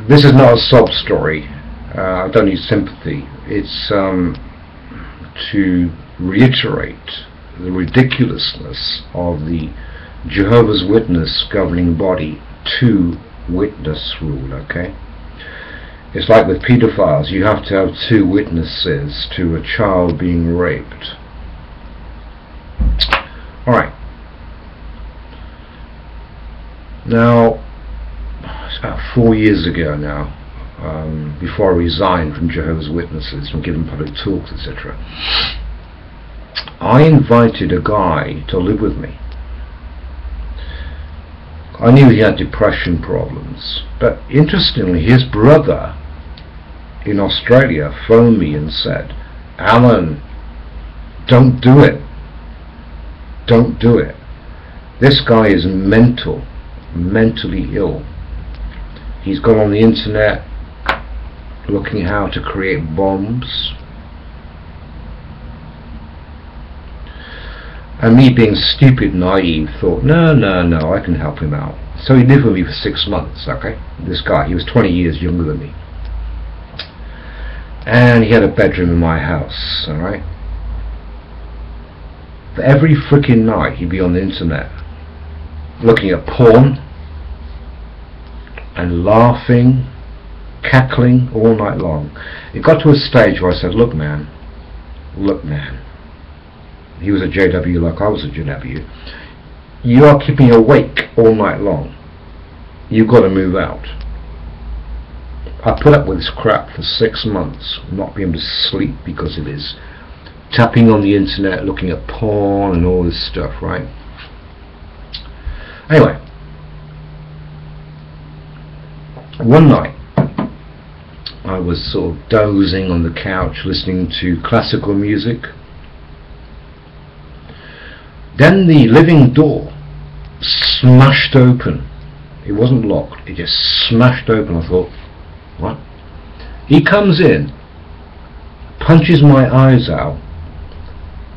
This is not a sob story. I don't need sympathy. It's to reiterate the ridiculousness of the Jehovah's Witness governing body two-witness rule, okay? It's like with pedophiles, you have to have two witnesses to a child being raped. Alright. Now, it's about 4 years ago now, before I resigned from Jehovah's Witnesses, from giving public talks, etc. I invited a guy to live with me. I knew he had depression problems, but interestingly his brother in Australia phoned me and said, "Alan, don't do it. Don't do it. This guy is mentally ill. He's gone on the internet looking how to create bombs." And me being stupid, naive, thought, no, I can help him out. So he lived with me for 6 months, okay? This guy, he was 20 years younger than me. And he had a bedroom in my house, alright? But every freaking night he'd be on the internet, looking at porn, and laughing, cackling all night long. It got to a stage where I said, look man, he was a JW like I was a JW, you are keeping awake all night long, you've got to move out. I put up with this crap for 6 months, not being able to sleep because of his tapping on the internet, looking at porn and all this stuff, right? Anyway, one night I was sort of dozing on the couch listening to classical music. Then the living door smashed open. It wasn't locked, it just smashed open. I thought, what? He comes in, punches my eyes out,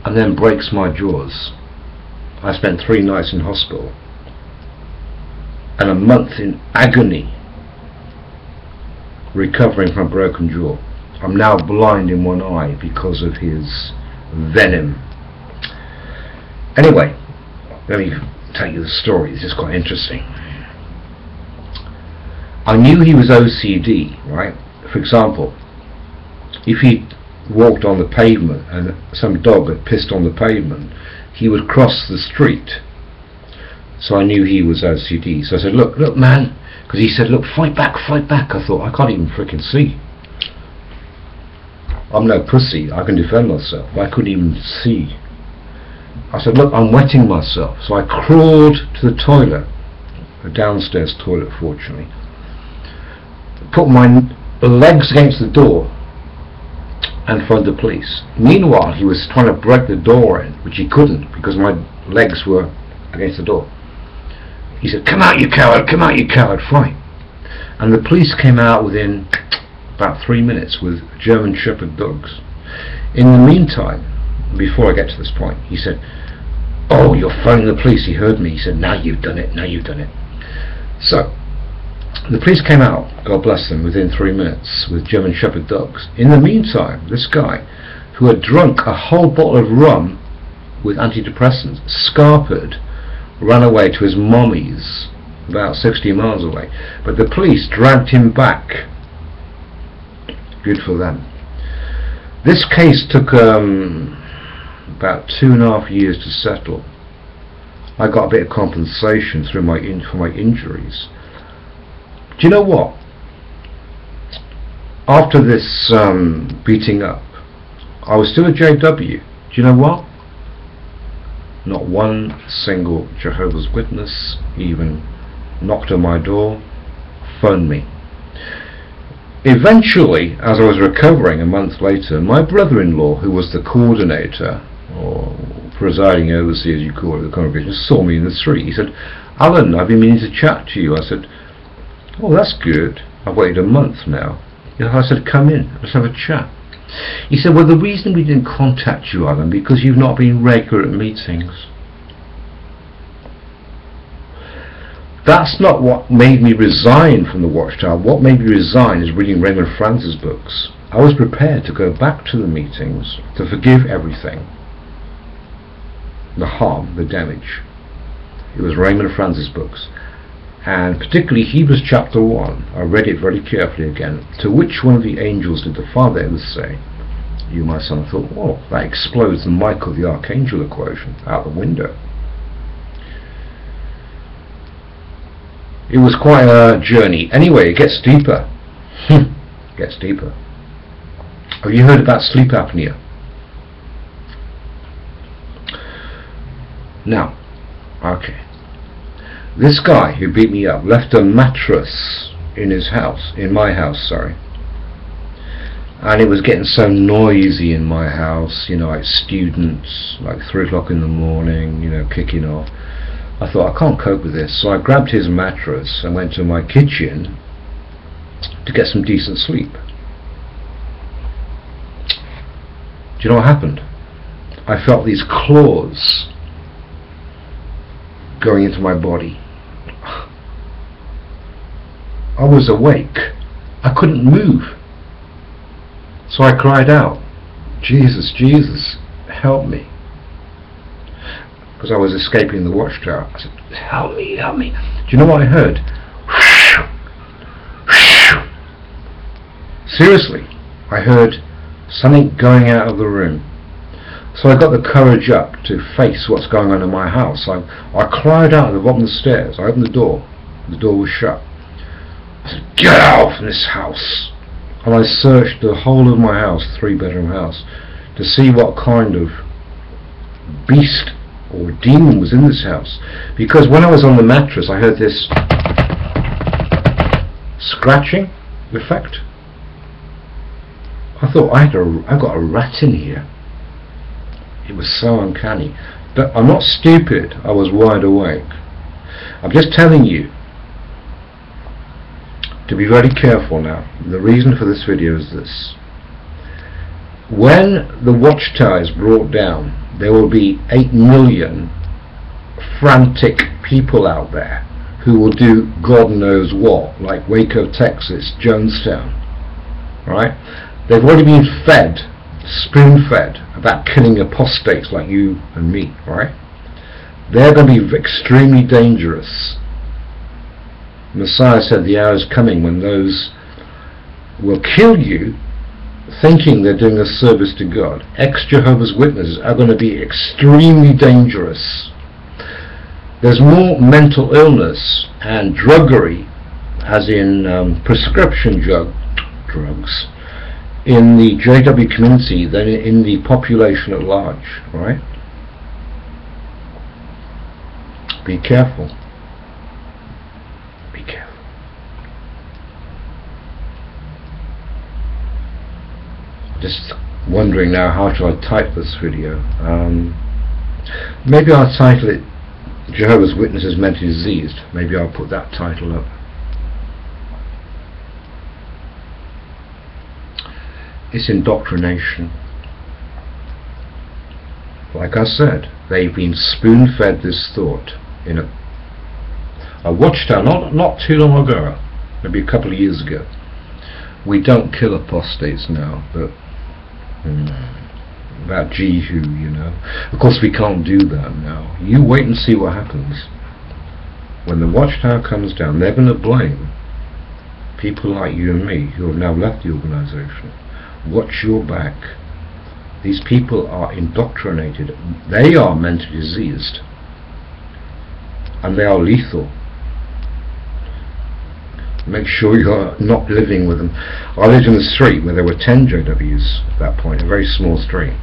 and then breaks my jaws. I spent 3 nights in hospital and a month in agony recovering from a broken jaw. I'm now blind in one eye because of his venom. Anyway, let me tell you the story. It's just quite interesting. I knew he was OCD, right? For example, if he walked on the pavement and some dog had pissed on the pavement, he would cross the street. So I knew he was OCD. So I said, look man, because he said, look, fight back. I thought, I can't even freaking see. I'm no pussy, I can defend myself. I couldn't even see. I said, look, I'm wetting myself. So I crawled to the toilet, a downstairs toilet fortunately, put my legs against the door and phoned the police. Meanwhile, he was trying to break the door in, which he couldn't because my legs were against the door. He said, come out you coward, fight. And the police came out within about 3 minutes with German Shepherd dogs. In the meantime, before I get to this point, he said, oh, you're phoning the police. He heard me. He said, now you've done it. So the police came out, God bless them, within 3 minutes with German Shepherd dogs. In the meantime, this guy, who had drunk a whole bottle of rum with antidepressants, scarpered, ran away to his mommy's about 60 miles away. But the police dragged him back. Good for them. This case took about 2.5 years to settle. I got a bit of compensation through for my injuries. Do you know what? After this beating up, I was still a JW. Do you know what? Not one single Jehovah's Witness even knocked on my door, phoned me. Eventually, as I was recovering a month later, my brother-in-law, who was the coordinator, or presiding overseer as you call it, the congregation, saw me in the street. He said, Alan, I've been meaning to chat to you. I said, oh, that's good. I've waited a month now. I said, come in, let's have a chat. He said, well, the reason we didn't contact you, Alan, because you've not been regular at meetings. That's not what made me resign from the Watchtower. What made me resign is reading Raymond Francis' books. I was prepared to go back to the meetings, to forgive everything, the harm, the damage. It was Raymond Francis' books, and particularly Hebrews chapter 1. I read it very carefully again. To which one of the angels did the Father ever say, "You, my son"? I thought, well, that explodes the Michael the Archangel equation out the window. It was quite a journey. Anyway, it gets deeper. Gets deeper. Have you heard about sleep apnea? Now, okay. This guy who beat me up left a mattress in his house, in my house, sorry. And it was getting so noisy in my house, you know, like students, like 3 o'clock in the morning, you know, kicking off. I thought, I can't cope with this, so I grabbed his mattress and went to my kitchen to get some decent sleep. Do you know what happened? I felt these claws going into my body. I was awake. I couldn't move. So I cried out, "Jesus, Jesus, help me." Because I was escaping the Watchtower. I said, "Help me, help me." Do you know what I heard? Seriously, I heard something going out of the room. So I got the courage up to face what's going on in my house. I cried out at the bottom of the stairs. I opened the door. The door was shut. I said, "Get out from this house." And I searched the whole of my house, 3-bedroom house, to see what kind of beast or demon was in this house. Because when I was on the mattress, I heard this scratching effect. I thought, I got a rat in here. It was so uncanny. But I'm not stupid. I was wide awake. I'm just telling you to be very careful now. The reason for this video is this. When the Watchtower is brought down, there will be 8 million frantic people out there who will do God knows what, like Waco, Texas, Jonestown, right? They've already been fed, spoon-fed, about killing apostates like you and me, right? They're going to be extremely dangerous. Messiah said the hour is coming when those will kill you thinking they're doing a service to God. Ex-Jehovah's Witnesses are going to be extremely dangerous. There's more mental illness and druggery, as in prescription drugs, in the JW community than in the population at large, right? Be careful. Be careful. Just wondering now, how shall I title this video? Maybe I'll title it Jehovah's Witnesses Mentally Diseased. Maybe I'll put that title up. It's indoctrination. Like I said, they've been spoon-fed this thought in a Watchtower not too long ago, maybe a couple of years ago. We don't kill apostates now, but about Jehu, you know. Of course we can't do that now. You wait and see what happens. When the Watchtower comes down, they're going to blame people like you and me who have now left the organisation. Watch your back. These people are indoctrinated. They are mentally diseased. And they are lethal. Make sure you're not living with them. I lived in a street where there were 10 JWs at that point, a very small street.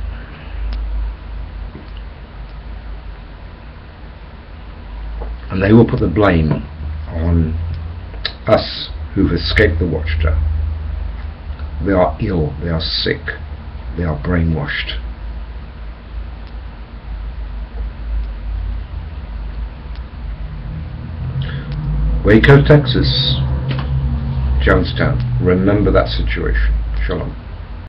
And they will put the blame on us who've escaped the Watchtower. They are ill, they are sick, they are brainwashed. Waco, Texas, Jonestown. Remember that situation. Shalom.